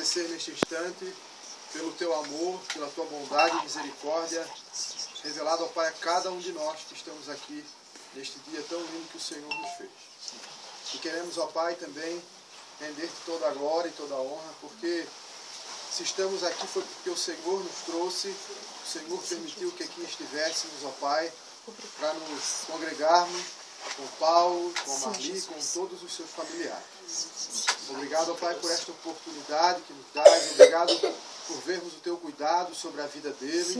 agradecer neste instante pelo Teu amor, pela Tua bondade e misericórdia revelado, ó Pai, a cada um de nós que estamos aqui neste dia tão lindo que o Senhor nos fez. E queremos, ó Pai, também render-te toda a glória e toda a honra, porque se estamos aqui foi porque o Senhor nos trouxe, o Senhor permitiu que aqui estivéssemos, ó Pai, para nos congregarmos com Paulo, com a Marli, com todos os seus familiares. Obrigado, ó Pai, por esta oportunidade que nos dás. Obrigado por vermos o Teu cuidado sobre a vida deles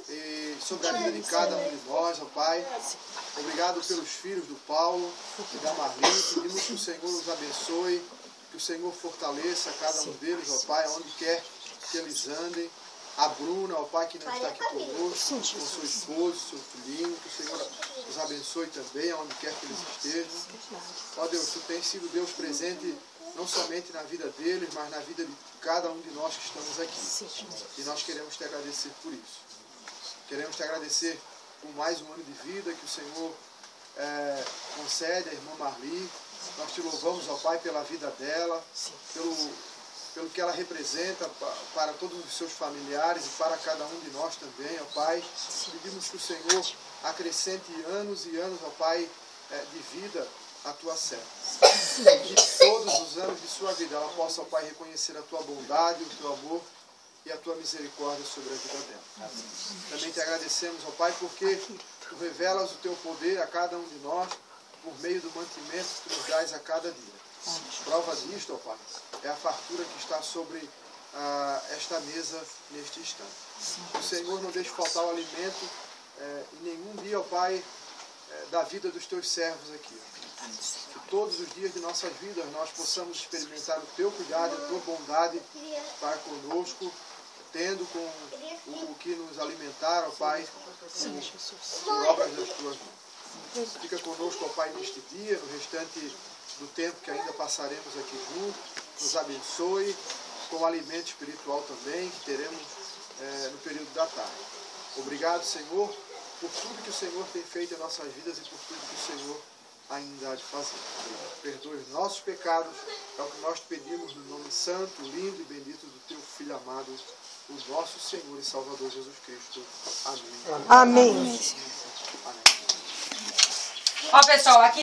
e sobre a vida de cada um de nós, ó Pai. Obrigado pelos filhos do Paulo e da Marli. Pedimos que o Senhor os abençoe, que o Senhor fortaleça cada um deles, ó Pai, onde quer que eles andem. A Bruna, ó Pai, que não está aqui conosco, com seu esposo, seu filhinho, que o Senhor os abençoe também, aonde quer que eles estejam. Ó Deus, Tu tens sido Deus presente não somente na vida deles, mas na vida de cada um de nós que estamos aqui. E nós queremos Te agradecer por isso. Queremos Te agradecer por mais um ano de vida que o Senhor concede à irmã Marli. Nós Te louvamos, ó Pai, pela vida dela, pelo que ela representa para todos os seus familiares e para cada um de nós também, ó Pai. Pedimos que o Senhor acrescente anos e anos, ó Pai, de vida à Tua serva. Que todos os anos de sua vida ela possa, ó Pai, reconhecer a Tua bondade, o Teu amor e a Tua misericórdia sobre a vida dela. Também Te agradecemos, ó Pai, porque Tu revelas o Teu poder a cada um de nós por meio do mantimento que Tu nos dás a cada dia. Prova disto, ó Pai, é a fartura que está sobre esta mesa neste instante. O Senhor não deixe faltar o alimento em nenhum dia, ó Pai, da vida dos Teus servos aqui. Que todos os dias de nossas vidas nós possamos experimentar o Teu cuidado, a Tua bondade para conosco, tendo com o que nos alimentar, ó Pai, por obras das Tuas mãos. Fica conosco, ó Pai, neste dia, no restante do tempo que ainda passaremos aqui juntos. Nos abençoe com o alimento espiritual também, que teremos no período da tarde. Obrigado, Senhor, por tudo que o Senhor tem feito em nossas vidas e por tudo que o Senhor ainda há de fazer. Perdoe os nossos pecados, é o que nós te pedimos no nome santo, lindo e bendito do Teu Filho amado, o nosso Senhor e Salvador Jesus Cristo. Amém. Amém. Amém. Ó, pessoal, aqui